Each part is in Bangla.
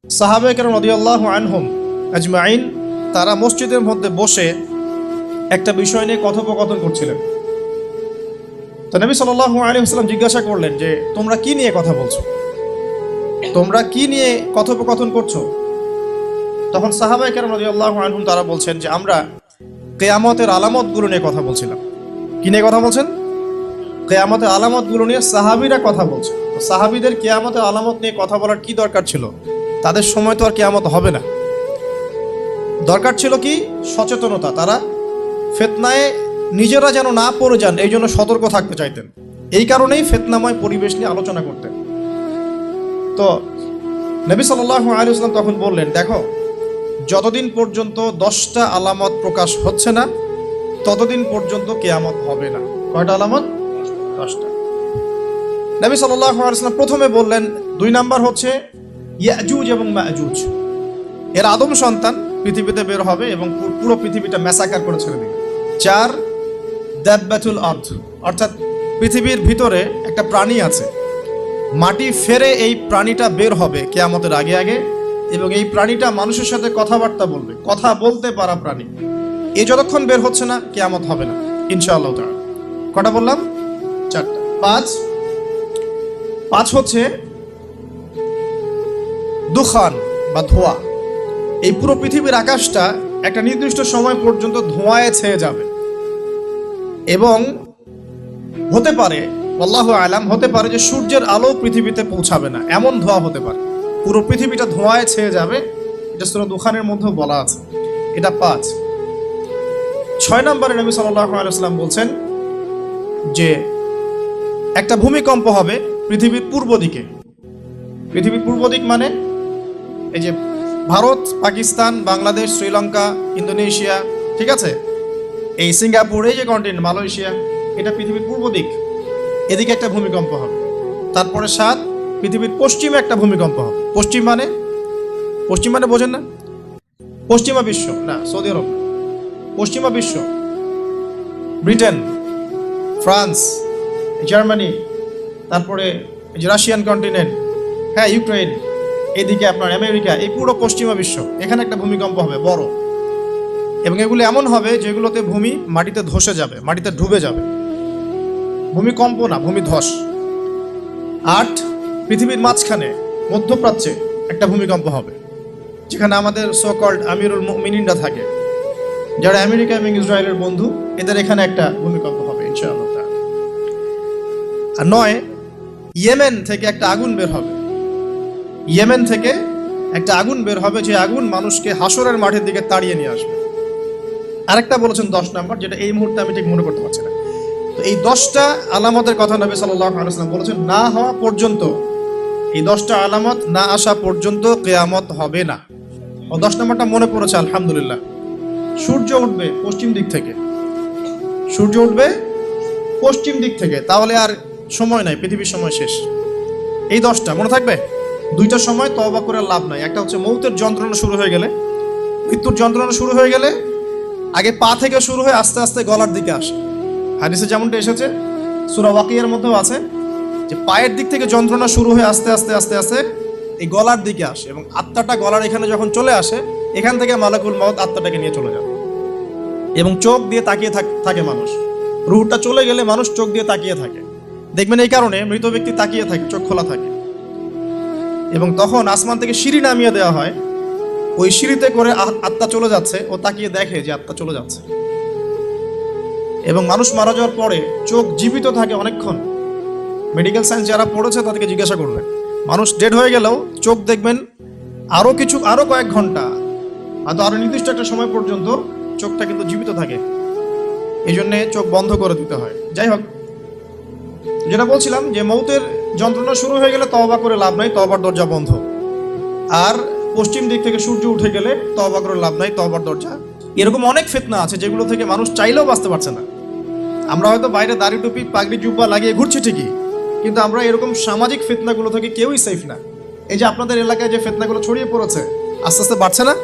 সাহাবায়ে কেরাম রাদিয়াল্লাহু আনহুম আজমাইন তারা মসজিদের মধ্যে বসে একটা বিষয় নিয়ে কথোপকথন করছিলেন। তো নবী সাল্লাল্লাহু আলাইহি ওয়াসাল্লাম জিজ্ঞাসা করলেন যে তোমরা কি নিয়ে কথা বলছো, তোমরা কি নিয়ে কথোপকথন করছো? তখন সাহাবায়ে কেরাম রাদিয়াল্লাহু আনহুম তারা বলছেন যে আমরা কিয়ামতের আলামতগুলো নিয়ে কথা বলছিলাম। কি নিয়ে কথা বলছেন? কিয়ামতের আলামতগুলো নিয়ে সাহাবীরা কথা বলছে। তো সাহাবীদের কিয়ামতের আলামত নিয়ে কথা বলার কি দরকার ছিল? তাদের সময় তো আর কিয়ামত হবে না। দরকার ছিল কি? সচেতনতা। তারা ফিতনায় নিজেরা যেন না পড়ে যান এই জন্য সতর্ক থাকতে চাইতেন। এই কারণেই ফিতনাময় পরিবেশ নিয়ে আলোচনা করতেন। তো নবী সাল্লাল্লাহু আলাইহি ওয়াসাল্লাম তখন বললেন, দেখো, যতদিন পর্যন্ত 10টা আলামত প্রকাশ হচ্ছে না ততদিন পর্যন্ত কিয়ামত হবে না। কয়টা আলামত? 10টা। নবী সাল্লাল্লাহু আলাইহি ওয়াসাল্লাম প্রথমে বললেন 2 নাম্বার হচ্ছে ইয়াজুজ এবং মাজুজ। এর আদম সন্তান পৃথিবীতে বের হবে এবং পুরো পৃথিবীটা ম্যাসাকার করে ছেড়ে দেবে। 4 দাব্বাতুল আরদ, অর্থাৎ পৃথিবীর ভিতরে একটা প্রাণী আছে, মাটি ফেরে এই প্রাণীটা বের হবে কিয়ামতের আগে আগে, এবং এই প্রাণীটা মানুষের সাথে কথাবার্তা বলবে, কথা বলতে পারা প্রাণী। এই যতক্ষণ বের হচ্ছে না কিয়ামত হবে না ইনশাআল্লাহ তাআলা। কটা বললাম? 4টা। 5 হচ্ছে দুখান বা ধোঁয়া। এই পুরো পৃথিবীর আকাশটা একটা নির্দিষ্ট সময় পর্যন্ত ধোঁয়ায় ছেয়ে যাবে এবং হতে পারে, আল্লাহু আলাম, হতে পারে যে সূর্যের আলো পৃথিবীতে পৌঁছাবে না, এমন ধোঁয়া হতে পারে। পুরো পৃথিবীটা ধোঁয়ায় ছেয়ে যাবে। এটা সূরা দুখানের মধ্যে বলা আছে। এটা 5। 6 নম্বরে নবী সাল্লাল্লাহু আলাইহি ওয়াসাল্লাম বলছেন যে একটা ভূমিকম্প হবে পৃথিবীর পূর্ব দিকে। পৃথিবীর পূর্ব দিক মানে এই যে ভারত, পাকিস্তান, বাংলাদেশ, শ্রীলঙ্কা, ইন্দোনেশিয়া, ঠিক আছে, এই সিঙ্গাপুর, এই যে কন্টিনেন্ট, মালয়েশিয়া, এটা পৃথিবীর পূর্ব দিক। এদিকে একটা ভূমিকম্প হবে। তারপরে 7 পৃথিবীর পশ্চিমে একটা ভূমিকম্প হবে। পশ্চিম মানে বোঝেন না? পশ্চিমা বিশ্ব না, সৌদি আরব, পশ্চিমা বিশ্ব, ব্রিটেন, ফ্রান্স, জার্মানি, তারপরে এই যে রাশিয়ান কন্টিনেন্ট, হ্যাঁ, ইউক্রেন, এদিকে আপনার আমেরিকা, এই পুরো পশ্চিমা বিশ্ব, এখানে একটা ভূমিকম্প হবে বড়। এবং এগুলো এমন হবে যেগুলোতে ভূমি মাটিতে ধসে যাবে, মাটিতে ডুবে যাবে। ভূমিকম্প না, ভূমিধস। 8 পৃথিবীর মাঝখানে মধ্যপ্রাচ্যে একটা ভূমিকম্প হবে, যেখানে আমাদের সো কল্ড আমিরুল মুমিনিনরা থাকে, যারা আমেরিকা এবং ইসরায়েলের বন্ধু, এদের এখানে একটা ভূমিকম্প হবে ইনশাআল্লাহ। আর 9 ইয়েমেন থেকে একটা আগুন বের হবে। ইয়েমেন থেকে একটা আগুন বের হবে, যে আগুন মানুষকে হাসরের মাঠের দিকে তাড়িয়ে নিয়ে আসবে। আরেকটা বলেছেন 10 নাম্বার, যেটা এই মুহূর্তে আমি ঠিক মনে করতে পারছি না। তো এই 10টা আলামতের কথা নবী সাল্লাল্লাহু আলাইহি ওয়াসাল্লাম বলেছেন, না হওয়া পর্যন্ত, এই 10টা আলামত না আসা পর্যন্ত কিয়ামত হবে না। ও 10 নাম্বারটা মনে পড়েছে, আলহামদুলিল্লাহ। সূর্য উঠবে পশ্চিম দিক থেকে। সূর্য উঠবে পশ্চিম দিক থেকে, তাহলে আর সময় নাই, পৃথিবীর সময় শেষ। এই 10টা মনে থাকবে। 2টা সময় তওবা করে লাভ নাই। একটা হচ্ছে মৌতের যন্ত্রণা শুরু হয়ে গেলে, মৃত্যুর যন্ত্রণা শুরু হয়ে গেলে আগে পা থেকে শুরু হয়ে আস্তে আস্তে গলার দিকে আসে। হাদিসে যেমনটা এসেছে, সূরা ওয়াকিয়ার মধ্যেও আছে যে পায়ের দিক থেকে যন্ত্রণা শুরু হয়ে আস্তে আস্তে আস্তে আস্তে এই গলার দিকে আসে, এবং আত্মাটা গলার এখানে যখন চলে আসে, এখান থেকে মালাকুল মাউত আত্মাটাকে নিয়ে চলে যায়। এবং চোখ দিয়ে তাকিয়ে থাকে মানুষ। রূহটা চলে গেলে মানুষ চোখ দিয়ে তাকিয়ে থাকে, দেখবেন। এই কারণে মৃত ব্যক্তি তাকিয়ে থাকে, চোখ খোলা থাকে। এবং তখন আসমান থেকে সিঁড়ি নামিয়ে দেওয়া হয়, ওই সিঁড়িতে করে আত্মা চলে যাচ্ছে, ও তাকিয়ে দেখে যে আত্মা চলে যাচ্ছে। এবং মানুষ মারা যাওয়ার পরে চোখ জীবিত থাকে অনেকক্ষণ। মেডিকেল সায়েন্স যারা পড়েছে তাদেরকে জিজ্ঞাসা করবেন, মানুষ ডেড হয়ে গেলেও চোখ দেখবেন আরো কয়েক ঘন্টা, হয়তো আরো নির্দিষ্ট একটা সময় পর্যন্ত চোখটা কিন্তু জীবিত থাকে। এই জন্যে চোখ বন্ধ করে দিতে হয়। যাই হোক, যেটা বলছিলাম যে মৌতের যন্ত্রণা শুরু হয়ে গেলে তওবা করে লাভ নাই, তওবার দরজা বন্ধ। আর পশ্চিম দিক থেকে সূর্য উঠে গেলে তওবা করে লাভ নাই, তওবার দরজা। এরকম অনেক ফিতনা আছে যেগুলো থেকে মানুষ চাইলেও বাঁচতে পারছে না। আমরা হয়তো বাইরে দাড়ি টুপি পাগড়ি জুব্বা লাগিয়ে ঘুরছি ঠিকই, কিন্তু আমরা এরকম সামাজিক ফিতনাগুলো থেকে কেউই সেফ না। এই যে আপনাদের এলাকায় যে ফিতনাগুলো ছড়িয়ে পড়েছে, আস্তে আস্তে বাড়ছে না?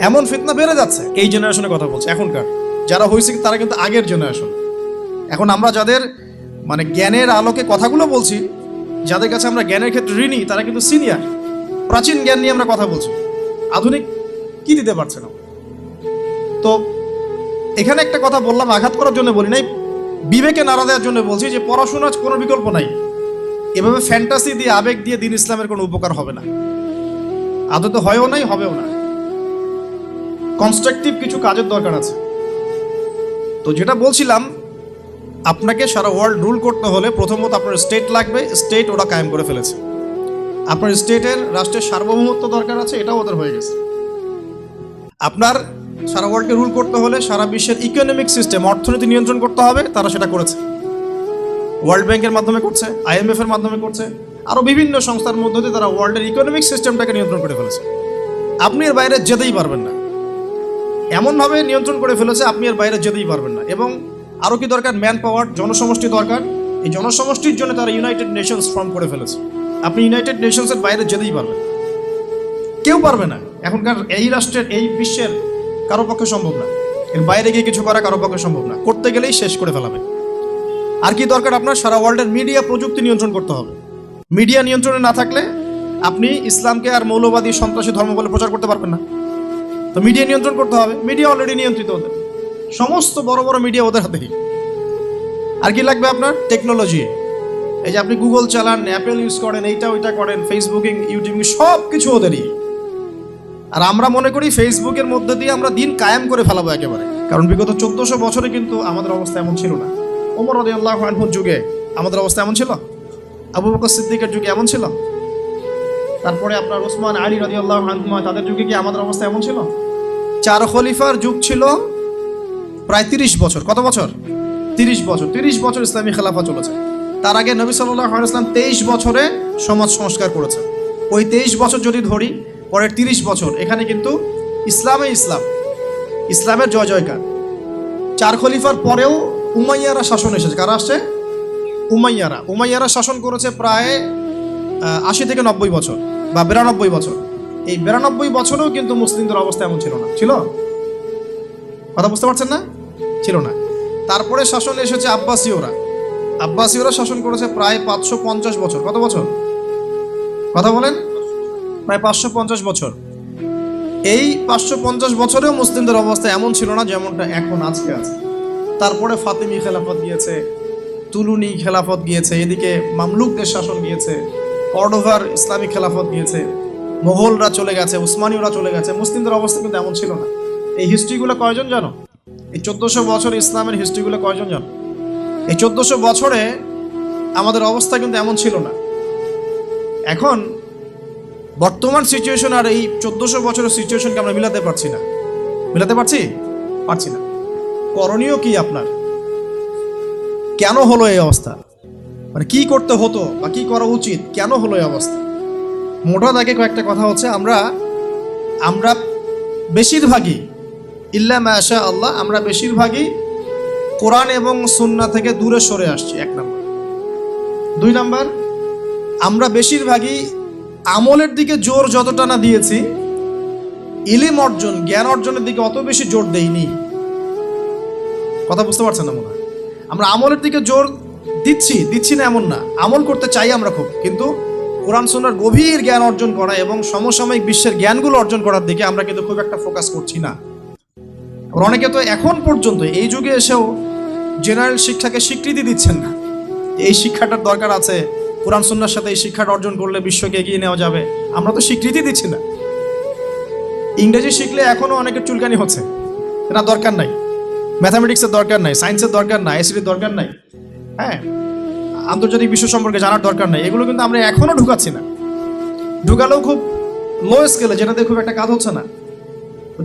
এমন ফিতনা বেড়ে যাচ্ছে। এই জেনারেশনের কথা বলছে, এখনকার যারা হয়েছে তারা কিন্তু আগের জেনারেশন। এখন আমরা যাদের মানে জ্ঞানের আলোকে কথাগুলো বলছি, যাদের কাছে আমরা জ্ঞানের ক্ষেত্রে ঋণী, তারা কিন্তু সিনিয়র। প্রাচীন জ্ঞান নিয়ে আমরা কথা বলছি, আধুনিক কি দিতে পারছে না। তো এখানে একটা কথা বললাম, আঘাত করার জন্য বলি নাই, বিবেকে নাড়া দেওয়ার জন্য বলছি যে পড়াশোনার কোনো বিকল্প নাই। এভাবে ফ্যান্টাসি দিয়ে, আবেগ দিয়ে দিন ইসলামের কোনো উপকার হবে না, আদতে হয়ও নাই, হবেও না। কনস্ট্রাকটিভ কিছু কাজের দরকার আছে। তো যেটা বলছিলাম, আপনাকে সারা ওয়ার্ল্ড রুল করতে হলে প্রথমত আপনার স্টেট লাগবে। স্টেট ওরা কায়েম করে ফেলেছে। আপনার স্টেটের, রাষ্ট্রের সার্বভৌমত্ব দরকার আছে, এটাও ওদের হয়ে গেছে। আপনার সারা ওয়ার্ল্ডকে রুল করতে হলে সারা বিশ্বের ইকোনমিক সিস্টেম, অর্থনীতি নিয়ন্ত্রণ করতে হবে, তারা সেটা করেছে। ওয়ার্ল্ড ব্যাংকের মাধ্যমে করছে, IMF এর মাধ্যমে করছে, আরও বিভিন্ন সংস্থার মধ্য দিয়ে তারা ওয়ার্ল্ডের ইকোনমিক সিস্টেমটাকে নিয়ন্ত্রণ করে ফেলেছে। আপনি এর বাইরে যেতেই পারবেন না, এমনভাবে নিয়ন্ত্রণ করে ফেলেছে আপনি এর বাইরে যেতেই পারবেন না। এবং আরও কি দরকার? ম্যান পাওয়ার, জনসমষ্টি দরকার। এই জনসমষ্টির জন্য তারা ইউনাইটেড নেশনস ফর্ম করে ফেলেছে। আপনি ইউনাইটেড নেশনসের বাইরে যেতেই পারবেন, কেউ পারবে না। এখনকার এই রাষ্ট্রের, এই বিশ্বের কারো পক্ষে সম্ভব না। এর বাইরে গিয়ে কিছু করা কারো পক্ষে সম্ভব না, করতে গেলেই শেষ করে ফেলাবে। আর কি দরকার? আপনার সারা ওয়ার্ল্ডের মিডিয়া, প্রযুক্তি নিয়ন্ত্রণ করতে হবে। মিডিয়া নিয়ন্ত্রণে না থাকলে আপনি ইসলামকে আর মৌলবাদী, সন্ত্রাসী ধর্ম বলে প্রচার করতে পারবেন না। তো মিডিয়া নিয়ন্ত্রণ করতে হবে। মিডিয়া অলরেডি নিয়ন্ত্রিত, ওদের সমস্ত বড় বড় মিডিয়া ওদের হাতেই। আর কি লাগবে আপনার? টেকনোলজি। এই যে আপনি গুগল চালান, অ্যাপেল ইউজ করেন, এইটা ওইটা করেন, ফেসবুকিং, ইউটিউবিং, সব কিছু ওদেরই। আর আমরা মনে করি ফেসবুকের মধ্যে দিয়ে আমরা দিন কায়েম করে ফেলাবো একেবারে। কারণ বিগত 1400 বছরে কিন্তু আমাদের অবস্থা এমন ছিল না। ওমর রাদিয়াল্লাহু আনহুর যুগে আমাদের অবস্থা এমন ছিল, আবু বকর সিদ্দিকের যুগে এমন ছিল, তারপরে আপনার ওসমান আলী রাদিয়াল্লাহু আনহু তাদের যুগে কি আমাদের অবস্থা এমন ছিল? 4 খলিফার যুগ ছিল প্রায় 30 বছর। কত বছর? 30 বছর। 30 বছর ইসলামী খেলাফা চলেছে। তার আগে নবী সাল্লাল্লাহু আলাইহি ওয়াসাল্লাম 23 বছরে সমাজ সংস্কার করেছেন। ওই 23 বছর যদি ধরি, পরের 30 বছর এখানে কিন্তু ইসলামের জয় জয়কার। 4 খলিফার পরেও উমাইয়ারা শাসন এসেছে। কারা আসছে? উমাইয়ারা শাসন করেছে প্রায় 80 থেকে 90 বছর বা 92 বছর। এই 92 বছরেও কিন্তু মুসলিমদের অবস্থা এমন ছিল না। ছিল? কথা বুঝতে পারছেন না? ছিল না। তারপরে শাসন এসেছে আব্বাসীয়রা শাসন করেছে প্রায় 550 বছর। কত বছর? কথা বলেন। প্রায় 550 বছর। এই 550 বছরেও মুসলিমদের অবস্থা এমন ছিল না যেমনটা এখন আজকে আছে। তারপরে ফাতিমি খেলাফত গিয়েছে, তুলুনি খেলাফত গিয়েছে, এদিকে মামলুকদের শাসন গিয়েছে, কর্ডোভার ইসলামিক খেলাফত গিয়েছে, মোগলরা চলে গেছে, উসমানীয়রা চলে গেছে। মুসলিমদের অবস্থা কিন্তু এমন ছিল না। এই হিস্ট্রিগুলো কয়জন জানো? এই 1400 বছর ইসলামের হিস্ট্রিগুলো কয়জন জানো? এই 1400 বছরে আমাদের অবস্থা কিন্তু এমন ছিল না। এখন বর্তমান সিচুয়েশন আর এই 1400 বছরের সিচুয়েশনকে আমরা মিলাতে পারছি না। পারছি না। করণীয় কি আপনার? কেন হলো এই অবস্থা? মানে কি করতে হতো বা কি করা উচিত? কেন হলো এই অবস্থা? মোটা দাগে কয়েকটা কথা হচ্ছে, আমরা বেশিরভাগই, ইল্লা মাশা আল্লাহ, আমরা বেশিরভাগই কোরআন এবং সুন্নাহ থেকে দূরে সরে আসছি। 1 নাম্বার। 2 নাম্বার, আমরা বেশিরভাগই আমলের দিকে জোর যতটা না দিয়েছি, ইলম অর্জন, জ্ঞান অর্জনের দিকে অত বেশি জোর দেইনি। কথা বুঝতে পারছেন না মনে হয়? আমরা আমলের দিকে জোর দিচ্ছি না এমন না, আমল করতে চাই আমরা খুব, কিন্তু কোরআন সুন্নাহর গভীর জ্ঞান অর্জন করা এবং সমসাময়িক বিশ্বের জ্ঞানগুলো অর্জন করার দিকে আমরা কিন্তু খুব একটা ফোকাস করছি না। অনেকে তো এখন পর্যন্ত এই যুগে এসেও জেনারেল শিক্ষাকে স্বীকৃতি দিচ্ছেন না। এই শিক্ষাটার দরকার আছে, কোরআন সুন্নাহর সাথে এই শিক্ষাটা অর্জন করলে বিশ্বকে এগিয়ে নেওয়া যাবে। আমরা তো স্বীকৃতি দিচ্ছি না। ইংরেজি শিখলে এখনো অনেকের চুলকানি হচ্ছে, না দরকার নাই। ম্যাথামেটিক্সের দরকার নাই, সায়েন্সের দরকার নাই, আইসিটির দরকার নাই, হ্যাঁ, আন্তর্জাতিক বিশ্ব সম্পর্কে জানার দরকার নাই। এগুলো কিন্তু আমরা এখনো ঢুকাচ্ছি না। ঢুকালেও খুব লো স্কেলে, যেটাতে খুব একটা কাজ হচ্ছে না।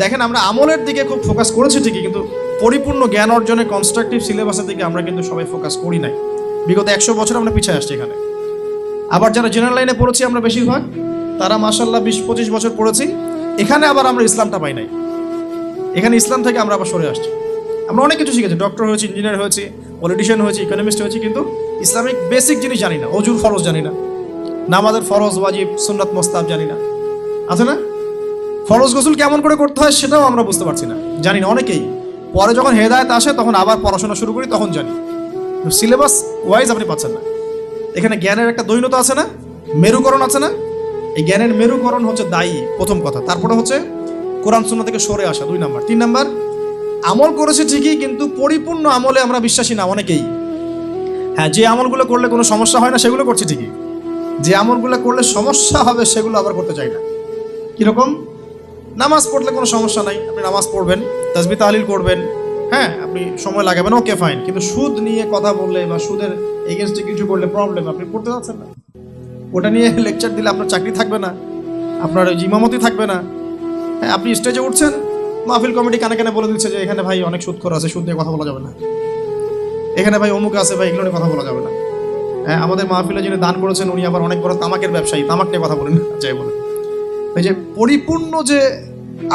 দেখেন, আমরা আমলের দিকে খুব ফোকাস করেছি ঠিকই, কিন্তু পরিপূর্ণ জ্ঞান অর্জনের কনস্ট্রাকটিভ সিলেবাসের দিকে আমরা কিন্তু সবাই ফোকাস করি নাই। বিগত 100 বছর আমরা পিছিয়ে আসছি এখানে। আবার যারা জেনারেল লাইনে পড়েছি আমরা বেশিরভাগ, তারা মাশাআল্লাহ 20-25 বছর পড়েছি। এখানে আবার আমরা ইসলামটা পাই নাই। এখানে ইসলাম থেকে আমরা আবার সরে আসছি। আমরা অনেক কিছু শিখেছি, ডক্টর হয়েছি, ইঞ্জিনিয়ার হয়েছি, পলিটিশিয়ান হয়েছি, ইকোনমিস্ট হয়েছি, কিন্তু ইসলামিক বেসিক জিনিস জানি না। অজুর ফরজ জানি না, নামাজের ফরজ, ওয়াজিব, সুন্নাত, মোস্তাহাব জানি না। আছে না? ফরজ গোসল কেমন করে করতে হয় সেটাও আমরা বুঝতে পারছি না, জানি না অনেকেই। পরে যখন হেদায়েত আসে তখন আবার পড়াশোনা শুরু করি, তখন জানি। সিলেবাস ওয়াইজ আপনি পাচ্ছেন না। এখানে জ্ঞানের একটা দৈন্যতা আছে না, মেরুকরণ আছে না, এই জ্ঞানের মেরুকরণ হচ্ছে দায়ী, প্রথম কথা। তারপরে হচ্ছে কোরআন সুন্নাহ থেকে সরে আসা, 2 নাম্বার। 3 নাম্বার, আমল করেছে ঠিকই, কিন্তু পরিপূর্ণ আমলে আমরা বিশ্বাসী না অনেকেই। হ্যাঁ, যে আমলগুলো করলে কোনো সমস্যা হয় না সেগুলো করছি ঠিকই, যে আমলগুলো করলে সমস্যা হবে সেগুলো আবার করতে চাই না। কিরকম? নামাজ পড়লে কোনো সমস্যা নাই, আপনি নামাজ পড়বেন, তাসবিহ তাহলিল করবেন, হ্যাঁ আপনি সময় লাগাবেন, ওকে ফাইন। কিন্তু সুদ নিয়ে কথা বললে বা সুদের এগেনস্টে কিছু করলে প্রবলেম, আপনি পড়তে যাচ্ছেন না। ওটা নিয়ে লেকচার দিলে আপনার চাকরি থাকবে না, আপনার ইমামতি থাকবে না। হ্যাঁ, আপনি স্টেজে উঠছেন, মাহফিল কমিটি কানে কানে বলে দিচ্ছে যে এখানে ভাই অনেক সুদখোর আছে, সুদ নিয়ে কথা বলা যাবে না, এখানে ভাই অমুক আছে ভাই, এগুলো নিয়ে কথা বলা যাবে না। হ্যাঁ, আমাদের মাহফিলে যিনি দান করেছেন উনি আবার অনেক বড় তামাকের ব্যবসায়ী, তামাক নিয়ে কথা বলেন যাই বলে। এই যে পরিপূর্ণ যে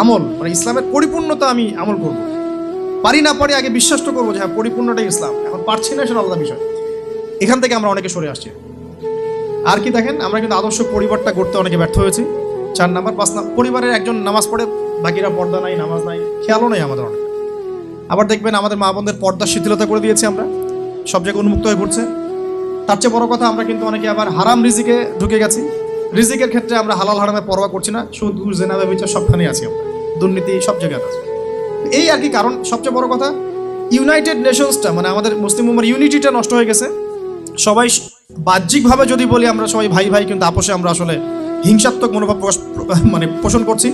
আমল, মানে ইসলামের পরিপূর্ণতা আমি আমল করব, পারি না পারি আগে বিশ্বাস তো করবো যে হ্যাঁ পরিপূর্ণটাই ইসলাম। এখন পারছি না সেটা আলাদা বিষয়। এখান থেকে আমরা অনেকে সরে আসছি। আর কি দেখেন, আমরা কিন্তু আদর্শ পরিবারটা গড়তে অনেকে ব্যর্থ হয়েছি। 4 নাম্বার। 5 নাম্বার, পরিবারের একজন নামাজ পড়ে, বাকিরা পর্দা নাই, নামাজ নাই, খেয়ালও নাই আমাদের অনেক। আবার দেখবেন আমাদের মা বোনদের পর্দা শিথিলতা করে দিয়েছি আমরা, সব জায়গায় উন্মুক্ত হয়ে ঘুরছে। তার চেয়ে বড় কথা, আমরা কিন্তু অনেকে আবার হারাম রিজিকে ঢুকে গেছি। রিজিকের ক্ষেত্রে আমরা হালাল হারামে পরোয়া করছি না, সুদ ঘুষ জেনা ব্যভিচার সবখানেই আছি আমরা, দুর্নীতি সব জায়গায় আছে। এই আর কি কারণ। সবচেয়ে বড় কথা, ইউনাইটেড নেশনসটা, মানে আমাদের মুসলিম উম্মার ইউনিটিটা নষ্ট হয়ে গেছে। সবাই বাহ্যিকভাবে যদি বলি আমরা সবাই ভাই ভাই, কিন্তু আপোষে আমরা আসলে হিংসাত্মক মনোভাব মানে পোষণ করছি,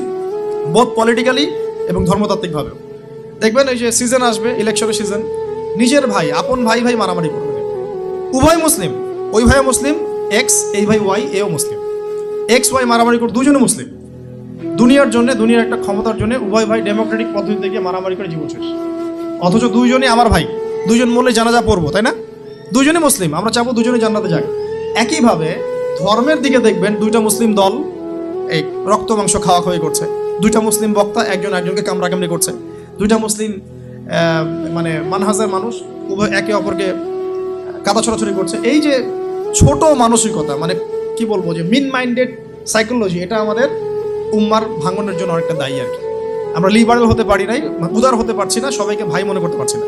বোধ পলিটিক্যালি এবং ধর্মতাত্ত্বিকভাবে। দেখবেন এই যে সিজন আসবে, ইলেকশনের সিজন, নিজের ভাই, আপন ভাই ভাই মারামারি করবে। উভয় মুসলিম, ওই ভাইও মুসলিম, এক্স, এই ভাই ওয়াই, এও মুসলিম, এক্স ওয়াই মারামারি করে, দুজনে মুসলিম। দুনিয়ার জন্য, দুনিয়ার একটা ক্ষমতার জন্য উভয় ভাই ডেমোক্রেটিক পদ্ধতি থেকে মারামারি করে জীবন শেষ। অথচ দুইজনই আমার ভাই, দুইজন মরলে জানাজা পড়বো, তাই না? দুইজনে মুসলিম, আমরা চাবো দুজনে জান্নাতে যাক। একইভাবে ধর্মের দিকে দেখবেন, 2টা মুসলিম দল এই রক্ত মাংস খাওয়াখাওয়ি করছে, 2টা মুসলিম বক্তা একজন একজনকে কামড়াকামড়ি করছে, 2টা মুসলিম মানে মানহাজের মানুষ উভয় একে অপরকে কাদা ছড়াছড়ি করছে। এই যে ছোট মানসিকতা, মানে কি বলবো, যে মিন মাইন্ডেড সাইকোলজি, এটা আমাদের উম্মার ভাঙনের জন্য অনেকটা দায়ী আর কি। আমরা লিবারেল হতে পারি নাই, উদার হতে পারছি না, সবাইকে ভাই মনে করতে পারছি না,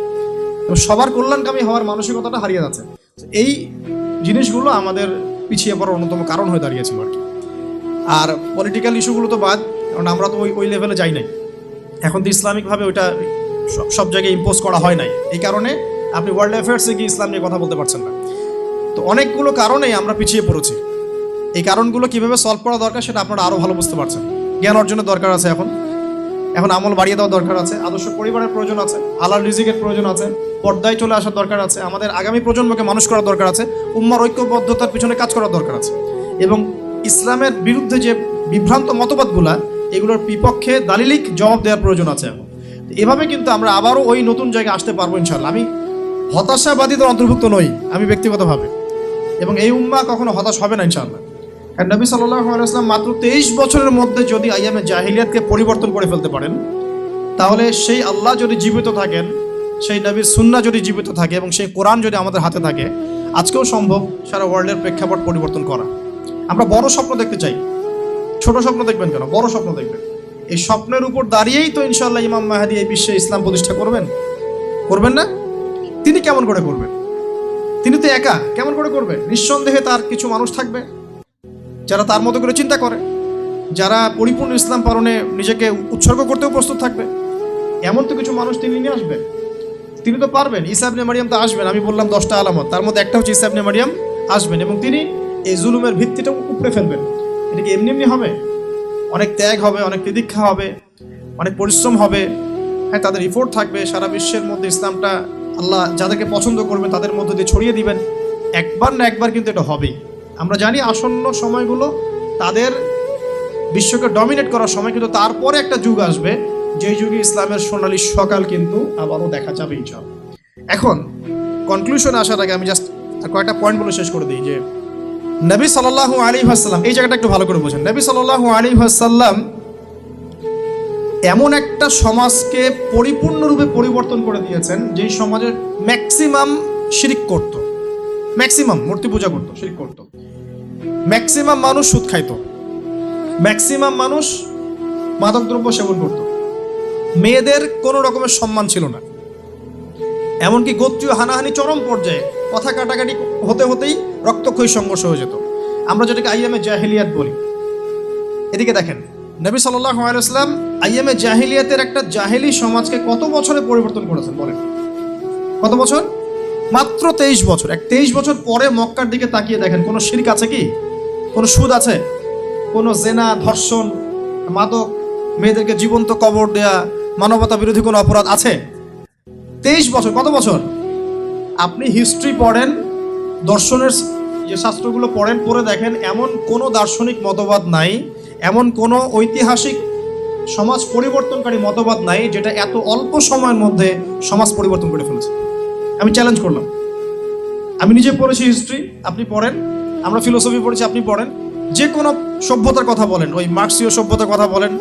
সবার কল্যাণকামী হওয়ার মানসিকতাটা হারিয়ে যাচ্ছে। এই জিনিসগুলো আমাদের পিছিয়ে পড়ার অন্যতম কারণ হয়ে দাঁড়িয়েছিল আর কি। আর পলিটিক্যাল ইস্যুগুলো তো বাদ, কারণ আমরা তো ওই লেভেলে যাই নাই। এখন তো ইসলামিকভাবে ওইটা সব জায়গায় ইম্পোজ করা হয় নাই, এই কারণে আপনি ওয়ার্ল্ড অ্যাফেয়ার্সে গিয়ে ইসলাম নিয়ে কথা বলতে পারছেন না। তো অনেকগুলো কারণেই আমরা পিছিয়ে পড়েছি। এই কারণগুলো কীভাবে সলভ করা দরকার সেটা আপনারা আরও ভালো বুঝতে পারছেন। জ্ঞান অর্জনের দরকার আছে, এখন আমল বাড়িয়ে দেওয়ার দরকার আছে, আদর্শ পরিবারের প্রয়োজন আছে, হালাল রিজিকের প্রয়োজন আছে, পর্দায় চলে আসার দরকার আছে, আমাদের আগামী প্রজন্মকে মানুষ করার দরকার আছে, উম্মার ঐক্যবদ্ধতার পিছনে কাজ করার দরকার আছে, এবং ইসলামের বিরুদ্ধে যে বিভ্রান্ত মতবাদগুলা, এগুলোর বিপক্ষে দালিলিক জবাব দেওয়ার প্রয়োজন আছে। এখন এভাবে কিন্তু আমরা আবারও ওই নতুন জায়গায় আসতে পারবো ইনশাআল্লাহ। আমি হতাশাবাদীদের অন্তর্ভুক্ত নই আমি ব্যক্তিগতভাবে, এবং এই উম্মা কখনো হতাশ হবে না ইনশাআল্লাহ। আর নবী সাল্লাল্লাহু আলাইহি ওয়াসাল্লাম মাত্র 23 বছরের মধ্যে যদি আইয়ামে জাহিলিয়াতকে পরিবর্তন করে ফেলতে পারেন, তাহলে সেই আল্লাহ যদি জীবিত থাকেন, সেই নবীর সুন্নাহ যদি জীবিত থাকে, এবং সেই কোরআন যদি আমাদের হাতে থাকে, আজকেও সম্ভব সারা ওয়ার্ল্ডের প্রেক্ষাপট পরিবর্তন করা। আমরা বড় স্বপ্ন দেখতে চাই, ছোট স্বপ্ন দেখবেন কেন? বড় স্বপ্ন দেখবেন। এই স্বপ্নের উপর দাঁড়িয়েই তো ইনশাআল্লাহ ইমাম মাহদী এই বিশ্বে ইসলাম প্রতিষ্ঠা করবেন না? তিনি কেমন করে করবেন? তিনি তো একা, কেমন করে করবেন? নিঃসন্দেহে তার কিছু মানুষ থাকবে যারা তার মতো করে চিন্তা করে, যারা পরিপূর্ণ ইসলাম পালনে নিজেকে উৎসর্গ করতেও প্রস্তুত থাকবে। এমন তো কিছু মানুষ তিনি নিয়ে আসবেন, তিনি তো পারবেন। ঈসা ইবনে মারিয়াম তো আসবেন, আমি বললাম 10টা আলামত, তার মধ্যে একটা হচ্ছে ঈসা ইবনে মারিয়াম আসবেন, এবং তিনি এই জুলুমের ভিত্তিটা উপড়ে ফেলবেন। এটা কি এমনি এমনি হবে? অনেক ত্যাগ হবে, অনেক তিতিক্ষা হবে, অনেক পরিশ্রম হবে। হ্যাঁ, তাদের ইফোর্ট থাকবে, সারা বিশ্বের মধ্যে ইসলামটা আল্লাহ যাদেরকে পছন্দ করবে তাদের মধ্যে দিয়ে ছড়িয়ে দিবেন। একবার না একবার কিন্তু এটা হবেই। আমরা জানি আসন্ন সময়গুলো তাদের বিশ্বকে ডমিনেট করার সময়, কিন্তু তারপরে একটা যুগ আসবে যেই যুগে ইসলামের সোনালী সকাল কিন্তু আবারও দেখা যাবে ইনশাআল্লাহ। এখন কনক্লুশনে আসার আগে আমি জাস্ট কয়েকটা পয়েন্ট বলে শেষ করে দিই যে নবী সাল্লাল্লাহু আলাইহি ওয়াসাল্লাম, এই জায়গাটা একটু ভালো করে বোঝেন। নবী সাল্লাল্লাহু আলাইহি ওয়াসাল্লাম এমন একটা সমাজকে পরিপূর্ণরূপে পরিবর্তন করে দিয়েছেন যেই সমাজের ম্যাক্সিমাম শিরক করত, ম্যাক্সিমাম মূর্তি পূজা করত, শিরক করত, ম্যাক্সিমাম মানুষ সুদ খাইত, ম্যাক্সিমাম মানুষ মাদকদ্রব্য সেবন করত, মেয়েদের কোনো রকমের সম্মান ছিল না, এমনকি গোত্রীয় হানাহানি চরম পর্যায়ে, কথা কাটাকাটি হতে হতেই রক্তক্ষয়ী সংঘর্ষ হয়ে যেত। আমরা যেটাকে আইয়ামে জাহিলিয়াত বলি, এদিকে দেখেন, নবী সাল্লাল্লাহু আলাইহি ওয়াসাল্লাম আইয়ামে জাহিলিয়াতের একটা জাহেলি সমাজকে কত বছরে পরিবর্তন করেছেন বলেন? কত বছর? মাত্র 23 বছর। 23 বছর পরে মক্কার দিকে তাকিয়ে দেখেন, কোনো শিরক আছে কি? কোনো সুদ আছে? কোনো জেনা, ধর্ষণ, মাদক, মেয়েদেরকে জীবন্ত কবর দেয়া, মানবতা বিরোধী কোনো অপরাধ আছে? 23 বছর। কত বছর? আপনি হিস্ট্রি পড়েন, দর্শনের যে শাস্ত্রগুলো পড়েন, পড়ে দেখেন এমন কোনো দার্শনিক মতবাদ নাই, এমন কোনো ঐতিহাসিক সমাজ পরিবর্তনকারী মতবাদ নাই যেটা এত অল্প সময়ের মধ্যে সমাজ পরিবর্তন করে ফেলেছে। আমি চ্যালেঞ্জ করলাম। আমি নিজে পড়েছি হিস্ট্রি, আপনি পড়েন। আমরা ফিলোসফি পড়েছি, আপনি পড়েন। যে কোনো সভ্যতার কথা বলেন, ওই মার্ক্সীয় সভ্যতার কথা বলেন,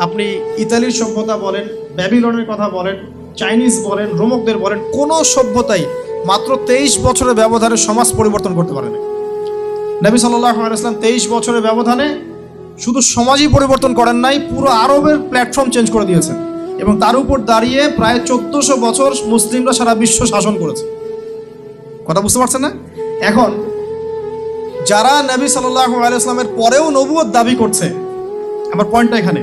আপনি ইতালির সভ্যতা বলেন, ব্যাবিলনের কথা বলেন, চাইনিজ বলেন, রোমকদের বলেন, কোনো সভ্যতাই মাত্র 23 বছরের ব্যবধানে সমাজ পরিবর্তন করতে পারে না। নবী সাল্লাল্লাহু আলাইহি ওয়াসাল্লাম 23 বছরের ব্যবধানে শুধু সমাজই পরিবর্তন করেন নাই, পুরো আরবের প্ল্যাটফর্ম চেঞ্জ করে দিয়েছেন। এবং তার উপর দাঁড়িয়ে প্রায় 1400 বছর মুসলিমরা সারা বিশ্ব শাসন করেছে। কথা বুঝতে পারছেন না? এখন যারা নবী সাল্লাল্লাহু আলাইহি ওয়াসাল্লামের পরেও নবুয়ত দাবি করছে, আমার পয়েন্টটা এখানে,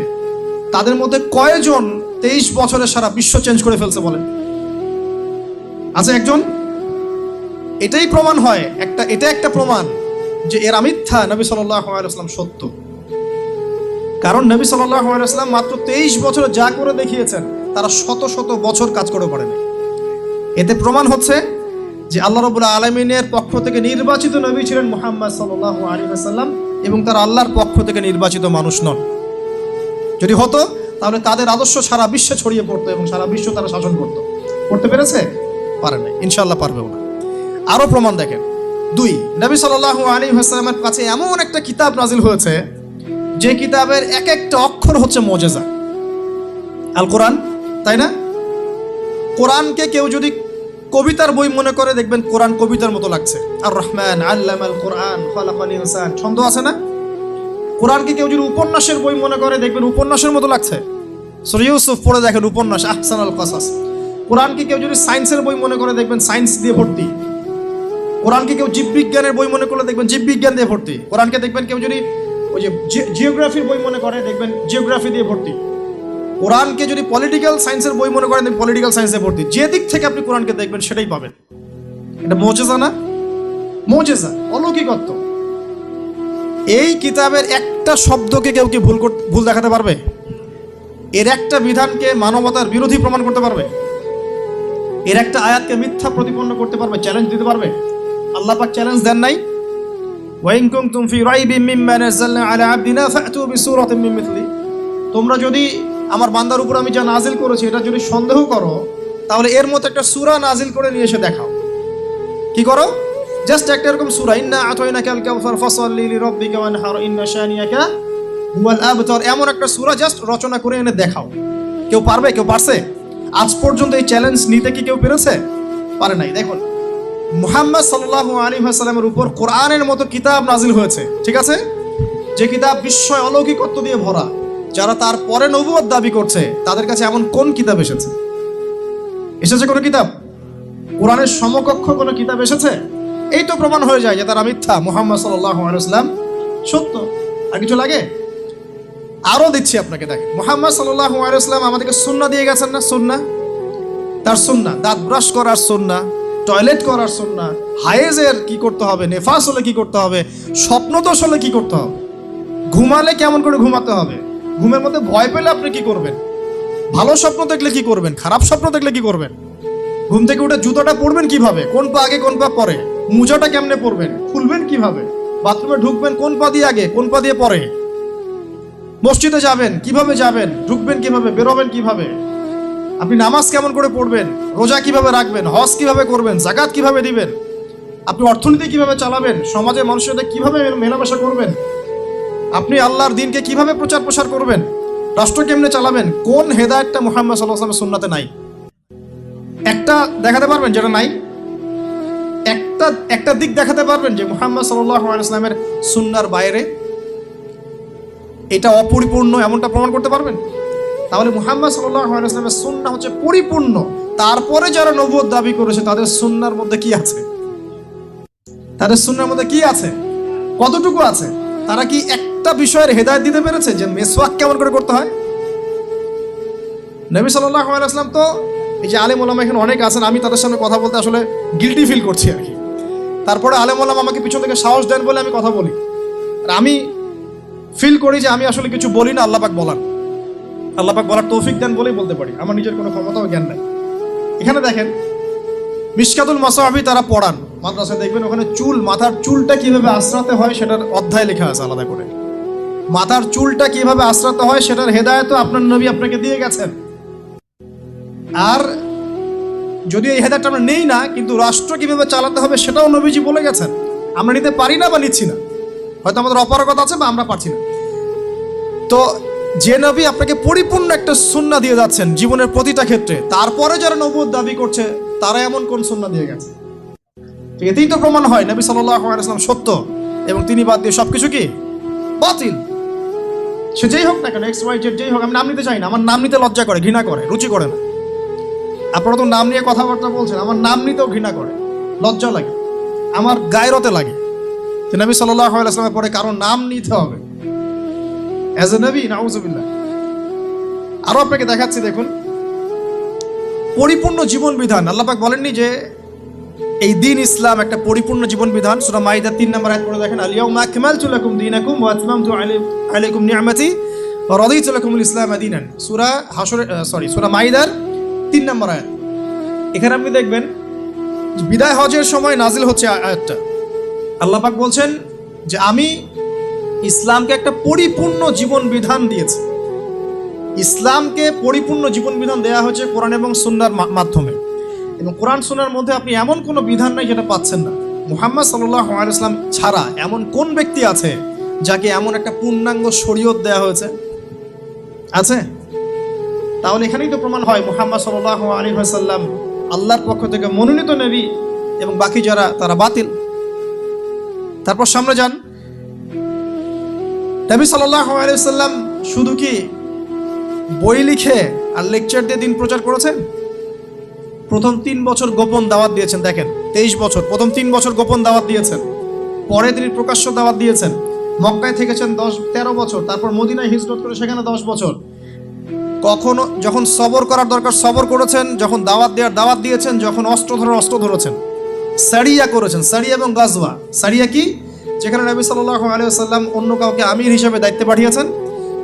তাদের মধ্যে কয়জন 23 বছরে সারা বিশ্ব চেঞ্জ করে ফেলছে বলেন? আছে একজন? এটাই প্রমাণ হয়, এটা একটা প্রমাণ যে এরা মিথ্যা, নবী সাল্লাল্লাহু আলাইহি ওয়াসাল্লাম সত্য। কারণ নবী সাল্লাল্লাহু আলাইহি ওয়াসাল্লাম মাত্র 23 বছরে যা করে দেখিয়েছেন, তারা শত শত বছর কাজ করে পারেনি। এতে প্রমাণ হচ্ছে যে আল্লাহ রাব্বুল আলামিনের পক্ষ থেকে নির্বাচিত নবী ছিলেন মুহাম্মদ সাল্লাল্লাহু আলাইহি ওয়াসাল্লাম, এবং তারা আল্লাহর পক্ষ থেকে নির্বাচিত মানুষ নন। যদি হতো তাহলে তাদের আদর্শ সারা বিশ্বে ছড়িয়ে পড়তো এবং সারা বিশ্ব তারা শাসন করতো। করতে পেরেছে? পারে নাই, ইনশাআল্লাহ পারবেও না। আরো প্রমাণ দেখেন। 2, নবী সাল্লাল্লাহু আলাইহি ওয়াসাল্লামের কাছে এমন একটা কিতাব নাজিল হয়েছে যে কিতাবের এক একটা অক্ষর হচ্ছে মুজিজা, আল কোরআন, তাই না? কোরআনকে কেউ যদি কবিতার বই মনে করে, দেখবেন কোরআন কবিতার মতো লাগছে। আর রহমান আল্লামাল কোরআন খালাকাল ইনসান, ছন্দ আছে না? কোরআনকে কেউ যদি উপন্যাসের বই মনে করে, দেখবেন উপন্যাসের মতো লাগছে। সূরা ইউসুফ পড়ে দেখেন, উপন্যাস, আহসানুল কাসাস। কোরআনকে কেউ যদি সায়েন্সের বই মনে করে, দেখবেন সায়েন্স দিয়ে ভর্তি। কোরআনকে কেউ জীববিজ্ঞানের বই মনে করলে, দেখবেন জীববিজ্ঞান দিয়ে ভর্তি। কোরআনকে দেখবেন কেউ যদি ওই যে জিওগ্রাফির বই মনে করে, দেখবেন জিওগ্রাফি দিয়ে ভর্তি। কোরআনকে যদি পলিটিক্যাল সায়েন্সের বই মনে করেন, দেখবেন পলিটিক্যাল সায়েন্সে ভর্তি। যে দিক থেকে আপনি কোরআনকে দেখবেন সেটাই পাবেন। এটা মুজিজা না? মুজিজা, অলৌকিকত্ব। এই কিতাবের একটা শব্দকে কেউ কি ভুল দেখাতে পারবে? এর একটা বিধানকে মানবতার বিরোধী প্রমাণ করতে পারবে? এর একটা আয়াতকে মিথ্যা প্রতিপন্ন করতে পারবে? চ্যালেঞ্জ দিতে পারবে? আল্লাহ পাক চ্যালেঞ্জ দেন নাই? ওয়াইন কুনতুম ফি রাইবিম মিম্মা নাযালনা আলা আবদিনা ফাতু বিসূরাতিন মিন মিথলি। তোমরা যদি আমার বান্দার উপর আমি যা নাজিল করেছি এটা যদি সন্দেহ করো, তাহলে এর মতো একটা সূরা নাজিল করে নিয়ে এসে দেখাও। কি করো? জাস্ট একটা এরকম সূরা, ইন্না আতাইনাকাল কাউসার ফাসাল্লি লিরাব্বিকা ওয়ানহার ইন্না শানিয়াকা হুয়াল আবতার, এমন একটা সূরা জাস্ট রচনা করে এনে দেখাও। কেউ পারবে? কেউ পারছে? আজ পর্যন্ত এই চ্যালেঞ্জ নিতে কি কেউ পেরেছে? পারে নাই। দেখুন, মুহাম্মদ সাল্লাল্লাহু আলাইহি ওয়াসাল্লামের উপর কোরআনের মতো কিতাব নাজিল হয়েছে, ঠিক আছে? যে কিতাব বিস্ময় অলৌকিকত্ব দিয়ে ভরা। যারা তার পরে নবুয়ত দাবি করছে, তাদের কাছে এমন কোন কিতাব এসেছে? এসেছে কোনো কিতাব? কোরআনের সমকক্ষ কোনো কিতাব এসেছে? এই তো প্রমাণ হয়ে যায় যে তারা মিথ্যা, মুহাম্মদ সাল্লাল্লাহু আলাইহি ওয়াসাল্লাম সত্য। আর কিছু লাগে? আরো দিচ্ছি আপনাকে। দেখেন, মুহাম্মদ সাল্লাল্লাহু আলাইহি ওয়াসাল্লাম আমাদেরকে সুন্নাহ দিয়ে গেছেন না? সুন্নাহ, তার সুন্নাহ, দাঁত ব্রাশ করার সুন্নাহ, টয়লেট করার সুন্নাহ, হায়েজের কি করতে হবে, নেফাস হলে কি করতে হবে, স্বপ্নদোষ হলে কি করতে হবে, ঘুমালে কেমন করে ঘুমাতে হবে, ঘুমের মধ্যে ভয় পেলে আপনি কি করবেন, ভালো স্বপ্ন দেখলে কি করবেন, খারাপ স্বপ্ন দেখলে কি করবেন, ঘুম থেকে উঠে জুতোটা পরবেন কিভাবে, কোন পা আগে কোন পা পরে, মোজাটা কেমনে পরবেন, খুলবেন কিভাবে, বাথরুমে ঢুকবেন কোন পা দিয়ে আগে কোন পা দিয়ে পরে, মসজিদে যাবেন কিভাবে যাবেন, ঢুকবেন কিভাবে, বেরোবেন কিভাবে, আপনি নামাজ কেমন করে পড়বেন, রোজা কিভাবে রাখবেন, হজ কিভাবে করবেন, যাকাত কিভাবে দিবেন, আপনি অর্থনীতি কিভাবে চালাবেন, সমাজে মানুষের সাথে কিভাবে মেলামেশা করবেন, আপনি আল্লাহর দ্বীনকে কিভাবে প্রচার প্রসার করবেন, রাষ্ট্র কেমনে চালাবেন, কোন হেদায়েতটা মুহাম্মদ সাল্লাল্লাহু আলাইহি ওয়াসাল্লামের সুন্নাতে নাই? একটা দেখাতে পারবেন যেটা নাই? একটা দিক দেখাতে পারবেন যে মুহাম্মদ সাল্লাল্লাহু আলাইহি ওয়াসাল্লামের সুন্নাহর বাইরে এটা অপরিপূর্ণ, এমনটা প্রমাণ করতে পারবেন? তাহলে মুহাম্মদ সাল্লাল্লাহু আলাইহি ওয়াসাল্লামের সুন্নাহ হচ্ছে পরিপূর্ণ। তারপরে যারা নবুয়ত দাবি করেছে তাদের সুন্নাহর মধ্যে কি আছে? তাদের সুন্নাহর মধ্যে কি আছে? কতটুকু আছে? তারা কি একটা বিষয়ের হেদায়েত দিতে পেরেছে যে মেসওয়াক কেমন করে করতে হয়? নবী সাল্লাল্লাহু আলাইহি ওয়াসাল্লাম তো, এই যে আলেম ওলামা এখানে অনেক আছেন, আমি তাদের সামনে কথা বলতে আসলে গিল্টি ফিল করছি আর কি। তারপরে আলেম ওলামা আমাকে পিছন থেকে সাহস দেন বলে আমি কথা বলি, আর আমি ফিল করি যে আমি আসলে কিছু বলি না, আল্লাহ পাক বলার, আল্লাহ পাক বলার তৌফিক দেন বলেই বলতে পারি, আমার নিজের কোনো ক্ষমতা ও জ্ঞান নাই। এখানে দেখেন মিশকাতুল মাসাহাবি তারা পড়ান মাদ্রাসায়, দেখবেন ওখানে মাথার চুলটা কিভাবে আশ্রাতে হয় সেটার অধ্যায় লেখা আছে আলাদা করে। মাথার চুলটা কিভাবে আশ্রাতে হয় সেটার হেদায়েত আপনার নবী আপনাকে দিয়ে গেছেন। আর যদি এই হেদায়েতটা আমরা নেই না, কিন্তু রাষ্ট্র কিভাবে চালাতে হবে সেটাও নবীজি বলে গেছেন। আমরা নিতে পারি না বা নিচ্ছি না, হয়তো আমাদের অপারগতা আছে বা আমরা পারছি না। তো যে নবী আপনাকে পরিপূর্ণ একটা সুন্নাহ দিয়ে যাচ্ছেন জীবনের প্রতিটা ক্ষেত্রে, তারপরে যারা নবুয়ত দাবি করছে তারা এমন কোন সুন্নাহ দিয়ে গেছে? এতেই তো প্রমাণ হয় নবী সাল্লাল্লাহু আলাইহি ওয়াসাল্লাম সত্য এবং তিনি বাদ দিয়ে সবকিছু কি বাতিল। সে যেই হোক না কেন, এক্স ওয়াই জেড যেই হোক, আমি নাম নিতে চাই না, আমার নাম নিতে লজ্জা করে, ঘৃণা করে, রুচি করে না। আপনারা তো নাম নিয়ে কথাবার্তা বলছেন, আমার নাম নিতেও ঘৃণা করে, লজ্জা লাগে, আমার গায়রতে লাগে যে নবী সাল্লাল্লাহু আলাইহি ওয়াসাল্লামের পরে কারো নাম নিতে হবে অ্যাজ এ নবী, নাউজুবিল্লাহ। আরো আপনাকে দেখাচ্ছি, দেখুন পরিপূর্ণ জীবন বিধান। আল্লাহ পাক বলেননি যে এই দিন ইসলাম একটা পরিপূর্ণ জীবন বিধান? সূরা মাইদা 3 নম্বর আয়াত পড়ে দেখেন, আল-ইয়াউমা আকমালতু লাকুম দীনাকুম ওয়া আতমামতু আলাইকুম নি'মাতি ওয়া রাদিতু লাকুমুল ইসলাম দীনান। সূরা মাইদার 3 নম্বর আয়াত। এখানে আপনি দেখবেন বিদায় হজের সময় নাজিল হচ্ছে আয়াতটা। আল্লাহ পাক বলছেন যে আমি ইসলামকে একটা পরিপূর্ণ জীবন বিধান দিয়েছি। ইসলামকে পরিপূর্ণ জীবন বিধান দেওয়া হয়েছে কোরআন এবং সুন্নাহর মাধ্যমে, এবং কোরআন সুন্নাহর মধ্যে আপনি এমন কোনো বিধান নাই যেটা পাচ্ছেন না। মুহাম্মদ সাল্লাল্লাহু আলাইহি ওয়াসাল্লাম ছাড়া এমন কোন ব্যক্তি আছে যাকে এমন একটা পূর্ণাঙ্গ শরীয়ত দেওয়া হয়েছে? আছে? তাহলে এখানেই তো প্রমাণ হয় মুহাম্মদ সাল্লাল্লাহু আলাইহি ওয়াসাল্লাম আল্লাহর পক্ষ থেকে মনোনীত নবী এবং বাকি যারা তারা বাতিল। তারপর সামনে যান, নবী সাল্লাল্লাহু আলাইহি ওয়াসাল্লাম শুধু কি বই লিখে আর লেকচার দিয়ে দিন প্রচার করেছেন? প্রথম 3 বছর গোপন দাওয়াত দিয়েছেন। দেখেন 23 বছর, প্রথম 3 বছর গোপন দাওয়াত দিয়েছেন, পরে তিনি প্রকাশ্য দাওয়াত দিয়েছেন। মক্কায় থেকেছেন 13 বছর, তারপর মদিনায় হিজরত করে সেখানে 10 বছর। কখনো যখন সবর করার দরকার সবর করেছেন, যখন দাওয়াত দেওয়ার দাওয়াত দিয়েছেন, যখন অস্ত্র ধরার অস্ত্র ধরেছেন। সারিয়া করেছেন, সারিয়া এবং গাজওয়া। সারিয়া কি? যেখানে নবী সাল্লাল্লাহু আলাইহি ওয়াসাল্লাম অন্য কাউকে আমির হিসেবে দায়িত্বে পাঠিয়েছেন।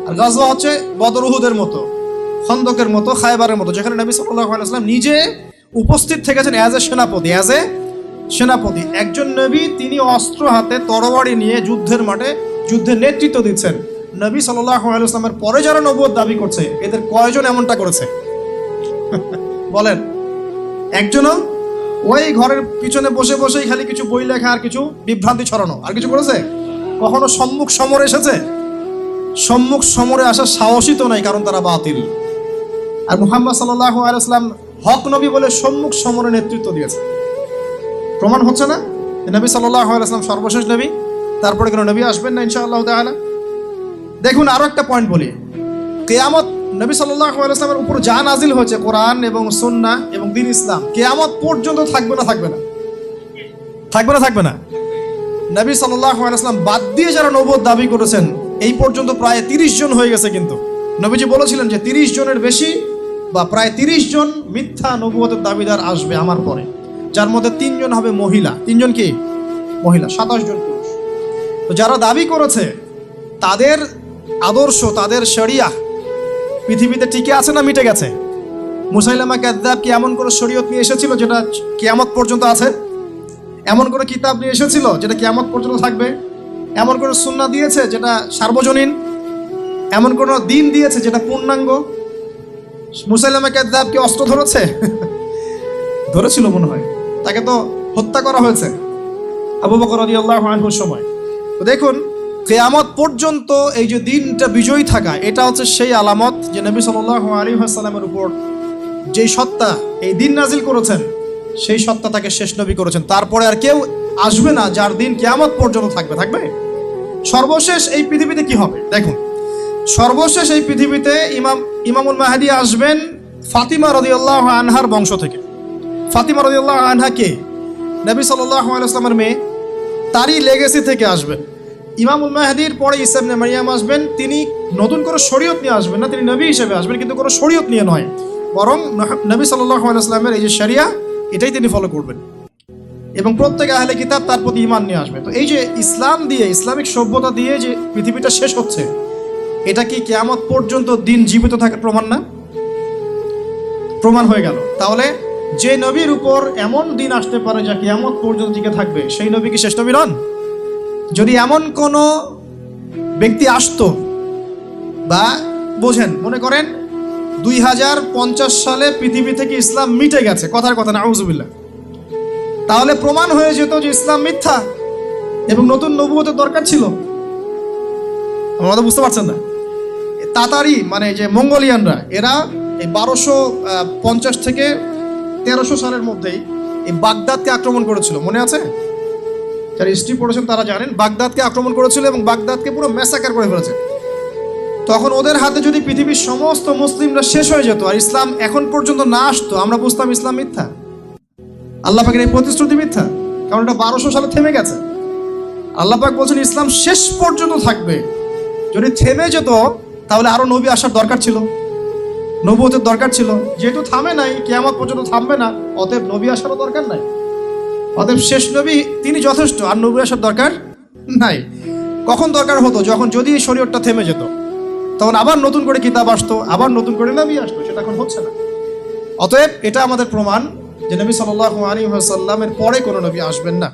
আর গাজওয়া হচ্ছে বদর উহুদের মতো, খন্দকের মতো, খায়বারের মতো, যেখানে নবী সাল্লাল্লাহু আলাইহি ওয়াসাল্লাম নিজে উপস্থিত থেকেছেন অ্যাজ এ সেনাপতি। একজন নবী, তিনি অস্ত্র হাতে তরবারি নিয়ে যুদ্ধের মাঠে যুদ্ধের নেতৃত্ব দিচ্ছেন। নবী সাল্লাল্লাহু আলাইহি ওয়াসাল্লামের পরে যারা নবুয়ত দাবি করছে এদের কয়জন এমনটা করেছে? বলেন একজনও? ওই ঘরের পিছনে বসে বসেই খালি কিছু বই লেখা আর কিছু বিভ্রান্তি ছড়ানো, আর কিছু করেছে? কখনো সম্মুখ সমরে এসেছে? সম্মুখ সমরে আসার সাহসই তো নাই, কারণ তারা বাতিল। আর মুহাম্মদ সাল্লাল্লাহু আলাইহি ওয়াসাল্লাম হক নবী বলে সম্মুখ সমরে নেতৃত্ব দিয়েছে। প্রমাণ হচ্ছে না নবী সাল্লাল্লাহু আলাইহি ওয়াসাল্লাম সর্বশেষ নবী? তারপরে কোনো নবী আসবেন না ইনশাআল্লাহ তাআলা। দেখুন আরো একটা পয়েন্ট বলি, কিয়ামত নবী সাল্লাল্লাহু আলাইহি ওয়াসাল্লামের উপর যা নাজিল হয়েছে কোরআন এবং সুন্নাহ এবং দ্বীন ইসলাম, কিয়ামত পর্যন্ত থাকবে না? থাকবে না? নবী সাল্লাল্লাহু আলাইহি ওয়াসাল্লাম বাদ দিয়ে যারা নবুয়ত দাবি করেছেন এই পর্যন্ত প্রায় 30 জন হয়ে গেছে। কিন্তু নবীজি বলেছিলেন যে 30 জনের বেশি বা প্রায় 30 জন মিথ্যা নবুয়তের দাবিদার আসবে আমার পরে, যার মধ্যে 3 জন হবে মহিলা। 3 জন কি? মহিলা, 27 জন পুরুষ। তো যারা দাবি করেছে তাদের আদর্শ, তাদের শরিয়াহ পৃথিবীতে টিকে আছে না মিটে গেছে? মুসাইলামা কাযযাব কি এমন কোনো শরীয়ত নিয়ে এসেছিল যেটা কিয়ামত পর্যন্ত আছে? এমন কোনো কিতাব নিয়ে এসেছিল যেটা কিয়ামত পর্যন্ত থাকবে? এমন কোনো সুন্নাহ দিয়েছে যেটা সার্বজনীন? এমন কোনো দিন দিয়েছে যেটা পূর্ণাঙ্গ? মুসাইলামা কাযযাব কি অস্ত্র ধরেছে? ধরেছিল মনে হয়, তাকে তো হত্যা করা হয়েছে আবু বকর রাদিয়াল্লাহু আনহুর সময়। তো দেখুন কিয়ামত পর্যন্ত এই যে দিনটা বিজয়ী থাকা, এটা হচ্ছে সেই আলামত যে নবী সাল্লাল্লাহু আলাইহি ওয়াসাল্লামের উপর যেই সত্তা এই দিন নাজিল করেছেন সেই সত্তা তাকে শেষ নবী করেছেন। তারপরে আর কেউ আসবে না যার দিন কিয়ামত পর্যন্ত থাকবে। সর্বশেষ এই পৃথিবীতে কি হবে দেখুন, সর্বশেষ এই পৃথিবীতে ইমামুল মাহদী আসবেন ফাতিমা রাদিয়াল্লাহু আনহার বংশ থেকে। ফাতিমা রাদিয়াল্লাহু আনহা কে? নবী সাল্লাল্লাহু আলাইহি ওয়াসাল্লামের মেয়ে, তারই লেগেসি থেকে আসবেন। ইমামুল মাহদির পরে ঈসা ইবনে মারইয়াম আসবেন, তিনি নতুন করে শরীয়ত নিয়ে আসবেন না, তিনি নবী হিসেবে আসবেন, কিন্তু কোনো শরীয়ত নিয়ে নয়, বরং নবী সাল্লাল্লাহু আলাইহি ওয়াসাল্লামের এই যে শরিয়া, এটাই তিনি ফলো করবেন এবং প্রত্যেক আহলে কিতাব তার প্রতি ঈমান নিয়ে আসবে। তো এই যে ইসলাম দিয়ে, ইসলামিক সভ্যতা দিয়ে যে পৃথিবীটা শেষ হচ্ছে, এটা কি কিয়ামত পর্যন্ত দিন জীবিত থাকার প্রমাণ না? প্রমাণ হয়ে গেল। তাহলে যে নবীর উপর এমন দিন আসতে পারে যা কিয়ামত পর্যন্ত টিকে থাকবে, সেই নবী কি শেষ নবী নন? যদি এমন কোনো ব্যক্তি আসতো, বা বোঝেন, মনে করেন 2050 সালে পৃথিবী থেকে ইসলাম মিটে গেছে, কথার কথা, নাউজুবিল্লাহ, তাহলে প্রমাণ হয়ে যেত যে ইসলাম মিথ্যা এবং নতুন নবুয়তের দরকার ছিল। আপনারা বুঝতে পারছেন না? তাতারি মানে যে মঙ্গোলিয়ানরা, এরা এই 1250 থেকে 1300 সালের মধ্যেই এই বাগদাদকে আক্রমণ করেছিল, মনে আছে? যারা হিস্ট্রি পড়েছেন তারা জানেন, বাগদাদকে আক্রমণ করেছিল এবং বাগদাদকে পুরো ম্যাসাকার করে ফেলেছে। তখন ওদের হাতে যদি পৃথিবীর সমস্ত মুসলিমরা শেষ হয়ে যেত আর ইসলাম এখন পর্যন্ত না আসতো, আমরা বুঝতাম ইসলাম মিথ্যা, আল্লাহ পাকের এই প্রতিশ্রুতি মিথ্যা, কারণ এটা 1200 সালে থেমে গেছে। আল্লাহ পাক বলছেন ইসলাম শেষ পর্যন্ত থাকবে। যদি থেমে যেত তাহলে আরো নবী আসার দরকার ছিল, নবুয়তের দরকার ছিল। যেহেতু থামে নাই, কিয়ামত পর্যন্ত থামবে না, অতএব নবী আসারও দরকার নাই। অতএব শেষ নবী তিনি যথেষ্ট, আর নবী আসার দরকার নাই। কখন দরকার হতো? যখন যদি এই শরীয়তটা থেমে যেত, তখন আবার নতুন করে কিতাব আসতো, আবার নতুন করে নবী আসতো, সেটা এখন হচ্ছে না। অতএব এটা আমাদের প্রমাণ যে নবী সাল্লাল্লাহু আলাইহি ওয়াসাল্লামের পরে কোনো নবী আসবেন না।